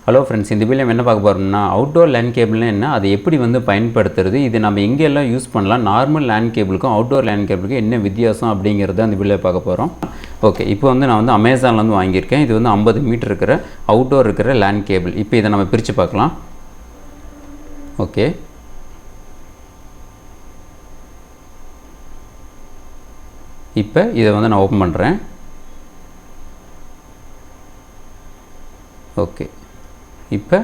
Hello friends, இந்த வீடியோவில் என்ன பார்க்க போகிறோம்னா அவுட்டோர் லேண்ட் கேபிள்னா என்ன, அதை எப்படி பயன்படுத்துறது, இது நம்ம எங்கெல்லாம் யூஸ் பண்ணலாம், நார்மல் லேண்ட் கேபிளுக்கும் அவுட்டோர் லேண்ட் கேபிளுக்கும் என்ன வித்தியாசம் அப்படிங்கிறத அந்த வீடியோவில் பார்க்க போகிறோம். ஓகே, இப்போ நான் அமேசான்லேருந்து வாங்கியிருக்கேன். இது 50 மீட்டர் இருக்கிற அவுட்டோர் இருக்கிற லேண்ட் கேபிள். இப்போ இதை நம்ம பிரித்து பார்க்கலாம். ஓகே, இப்போ இதை நான் ஓப்பன் பண்ணுறேன். ஓகே, இப்போ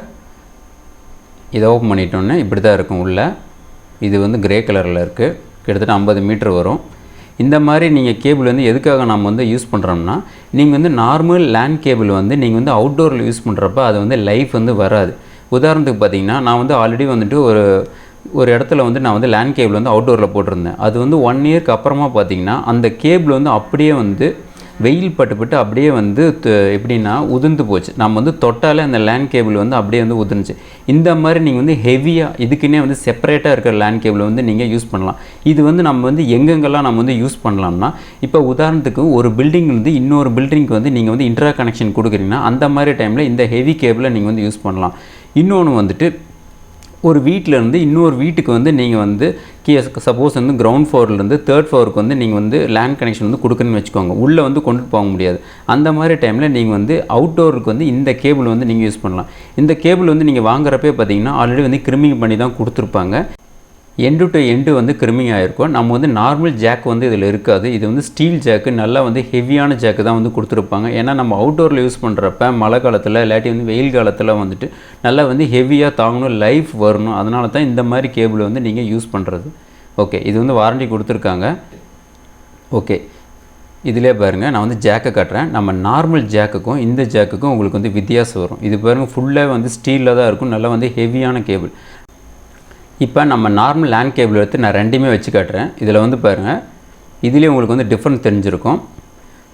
இதை ஓப்பன் பண்ணிட்டோன்னே இப்படி தான் இருக்கும். உள்ள இது கிரே கலரில் இருக்குது. கிட்டத்தட்ட 50 மீட்டர் வரும். இந்த மாதிரி நீங்கள் கேபிள் எதுக்காக நம்ம யூஸ் பண்ணுறோம்னா, நீங்கள் நார்மல் லேண்ட் கேபிள் நீங்கள் அவுட்டோரில் யூஸ் பண்ணுறப்ப அது லைஃப் வராது. உதாரணத்துக்கு பார்த்தீங்கன்னா, நான் ஆல்ரெடி ஒரு இடத்துல நான் லேண்ட் கேபிள் அவுட்டோரில் போட்டிருந்தேன். அது 1 இயர்க்கு அப்புறமா பார்த்தீங்கன்னா அந்த கேபிள் அப்படியே வெயில் பட்டு அப்படியே எப்படின்னா உதிர்ந்து போச்சு. நம்ம தொட்டாலே அந்த லேண்ட் கேபிள் அப்படியே உதிர்ந்துச்சு. இந்த மாதிரி நீங்கள் ஹெவியாக இதுக்குன்னே செப்பரேட்டாக இருக்கிற லேண்ட் கேபிள் நீங்கள் யூஸ் பண்ணலாம். இது நம்ம எங்கெங்கெல்லாம் நம்ம யூஸ் பண்ணலாம்னா, இப்போ உதாரணத்துக்கு ஒரு பில்டிங் இன்னொரு பில்டிங்க்கு நீங்கள் இன்ட்ரா கனெக்ஷன் கொடுக்குறீங்கன்னா அந்த மாதிரி டைமில் இந்த ஹெவி கேபிளை நீங்கள் யூஸ் பண்ணலாம். இன்னொன்று ஒரு வீட்டிலேருந்து இன்னொரு வீட்டுக்கு நீங்கள் சப்போஸ் கிரவுண்ட் ஃப்ளோர்லேருந்து 3rd ஃப்ளோருக்கு நீங்கள் லேண்ட் கனெக்ஷன் கொடுக்குறேன்னு வச்சுக்கோங்க. உள்ளே கொண்டுட்டு போக முடியாது. அந்த மாதிரி டைமில் நீங்கள் அவுட்டோருக்கு இந்த கேபிள் நீங்கள் யூஸ் பண்ணலாம். இந்த கேபிள் நீங்கள் வாங்குறப்பே பார்த்தீங்கன்னா ஆல்ரெடி கிரிமிங் பண்ணி தான் கொடுத்துருப்பாங்க. எண்டு டு எண்டு கிரிமிங் ஆகிருக்கும். நம்ம நார்மல் ஜாக் இதில் இருக்காது. இது ஸ்டீல் ஜாக்கு, நல்லா ஹெவியான ஜாக்கு தான் கொடுத்துருப்பாங்க. ஏன்னா நம்ம அவுட்டோரில் யூஸ் பண்ணுறப்ப மழை காலத்தில் இல்லாட்டி வெயில் காலத்தில் நல்லா ஹெவியாக தாங்கணும், லைஃப் வரணும். அதனால தான் இந்த மாதிரி கேபிள் நீங்கள் யூஸ் பண்ணுறது. ஓகே, இது வாரண்டி கொடுத்துருக்காங்க. ஓகே, இதிலே பாருங்கள், நான் ஜாக்கை காட்டுறேன். நம்ம நார்மல் ஜாக்குக்கும் இந்த ஜாக்குக்கும் உங்களுக்கு வித்தியாசம் வரும். இது பாருங்கள், ஃபுல்லாக ஸ்டீலில் தான் இருக்கும். நல்லா ஹெவியான கேபிள். இப்போ நம்ம நார்மல் லேண்ட் கேபிள் எடுத்து நான் ரெண்டுமே வச்சு காட்டுறேன். இதில் பாருங்கள், இதுலேயே உங்களுக்கு டிஃப்ரெண்ட் தெரிஞ்சிருக்கும்.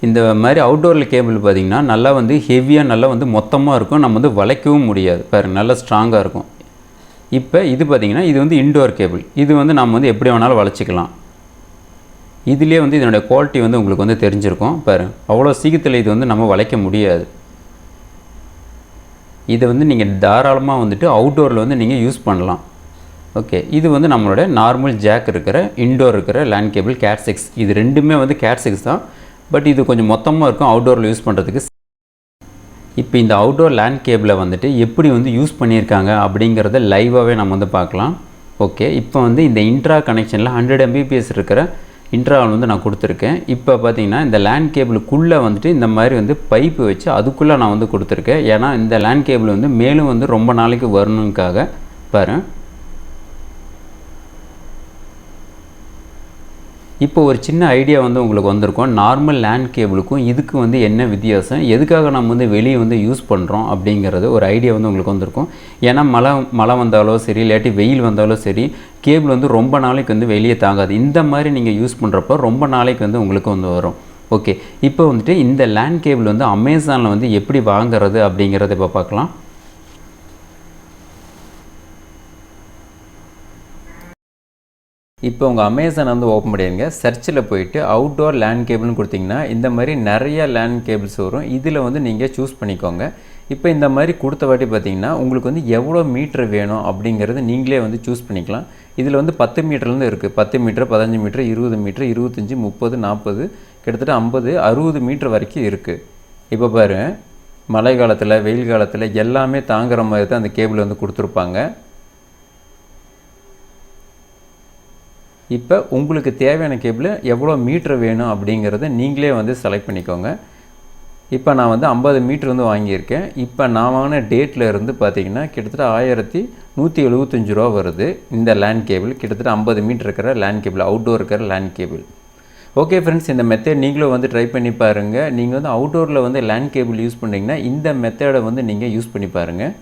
இந்த மாதிரி அவுட்டோரில் கேபிள் பார்த்திங்கன்னா நல்லா ஹெவியாக நல்லா மொத்தமாக இருக்கும். நம்ம வளைக்கவும் முடியாது. பாருங்கள், நல்லா ஸ்ட்ராங்காக இருக்கும். இப்போ இது பார்த்திங்கன்னா இது இன்டோர் கேபிள். இது நம்ம எப்படி வேணாலும் வளைச்சிக்கலாம். இதுலேயே இதனுடைய குவாலிட்டி உங்களுக்கு தெரிஞ்சிருக்கும். பாருங்கள், அவ்வளோ சீக்கிரத்தில் இது நம்ம வளைக்க முடியாது. இதை நீங்கள் தாராளமாக அவுட்டோரில் நீங்கள் யூஸ் பண்ணலாம். ஓகே, இது நம்மளோட நார்மல் ஜாக் இருக்கிற இன்டோர் இருக்கிற லேண்ட் கேபிள் கேட் 6. இது ரெண்டுமே கேட் 6 தான். பட் இது கொஞ்சம் மொத்தமாக இருக்கும் அவுட்டோரில் யூஸ் பண்ணுறதுக்கு. இப்போ இந்த அவுட்டோர் லேண்ட் கேபிளை எப்படி யூஸ் பண்ணியிருக்காங்க அப்படிங்கிறத லைவாகவே நம்ம பார்க்கலாம். ஓகே, இப்போ இந்த இன்ட்ரா கனெக்ஷனில் 100 Mbps இருக்கிற இன்ட்ராவல் நான் கொடுத்துருக்கேன். இப்போ பார்த்தீங்கன்னா இந்த லேண்ட் கேபிளுக்குள்ளே இந்த மாதிரி பைப்பு வச்சு அதுக்குள்ளே நான் கொடுத்துருக்கேன். ஏன்னா இந்த லேண்ட் கேபிள் மேலும் ரொம்ப நாளைக்கு வரணுக்காக. பாருங்கள், இப்போ ஒரு சின்ன ஐடியா உங்களுக்கு வந்திருக்கும். நார்மல் லேண்ட் கேபிளுக்கும் இதுக்கு என்ன வித்தியாசம், எதுக்காக நம்ம வெளியே யூஸ் பண்ணுறோம் அப்படிங்கிறது ஒரு ஐடியா உங்களுக்கு வந்திருக்கும். ஏன்னா மழை வந்தாலோ சரி, இல்லாட்டி வெயில் வந்தாலோ சரி, கேபிள் ரொம்ப நாளைக்கு வெளியே தாங்காது. இந்த மாதிரி நீங்கள் யூஸ் பண்ணுறப்போ ரொம்ப நாளைக்கு உங்களுக்கு வரும். ஓகே, இப்போ இந்த லேண்ட் கேபிள் அமேசானில் எப்படி வாங்குறது அப்படிங்கிறத இப்போ பார்க்கலாம். இப்போ உங்கள் அமேசான் ஓப்பன் பண்ணிடுங்க. சர்ச்சில் போயிட்டு அவுட்டோர் லேண்ட் கேபிள்னு கொடுத்தீங்கன்னா இந்த மாதிரி நிறைய லேண்ட் கேபிள்ஸ் வரும். இதில் நீங்கள் சூஸ் பண்ணிக்கோங்க. இப்போ இந்த மாதிரி கொடுத்த வாட்டி பார்த்தீங்கன்னா உங்களுக்கு எவ்வளோ மீட்ரு வேணும் அப்படிங்கிறது நீங்களே சூஸ் பண்ணிக்கலாம். இதில் 10 மீட்டர்லேருந்து இருக்குது. 10 மீட்டர், 15 மீட்டர், 20 மீட்டர், 25, 30, 40, கிட்டத்தட்ட 50, 60 மீட்டர் வரைக்கும் இருக்குது. இப்போ பாருங்கள், மழை காலத்தில் வெயில் காலத்தில் எல்லாமே தாங்குகிற மாதிரி தான் அந்த கேபிள் கொடுத்துருப்பாங்க. இப்போ உங்களுக்கு தேவையான கேபிள் எவ்வளோ மீட்ரு வேணும் அப்படிங்கிறத நீங்களே செலக்ட் பண்ணிக்கோங்க. இப்போ நான் 50 மீட்ரு வாங்கியிருக்கேன். இப்போ நான் வாங்கின டேட்டில் இருந்து பார்த்தீங்கன்னா கிட்டத்தட்ட 1175 ரூபா வருது. இந்த லேண்ட் கேபிள் கிட்டத்தட்ட 50 மீட்டர் இருக்கிற லேண்ட் கேபிள், அவுட்டோர் இருக்கிற லேண்ட் கேபிள். ஓகே ஃப்ரெண்ட்ஸ், இந்த மெத்தட் நீங்களும் ட்ரை பண்ணி பாருங்கள். நீங்கள் அவுட்டோரில் லேண்ட் கேபிள் யூஸ் பண்ணிங்கன்னா இந்த மெத்தடை நீங்கள் யூஸ் பண்ணி பாருங்கள்.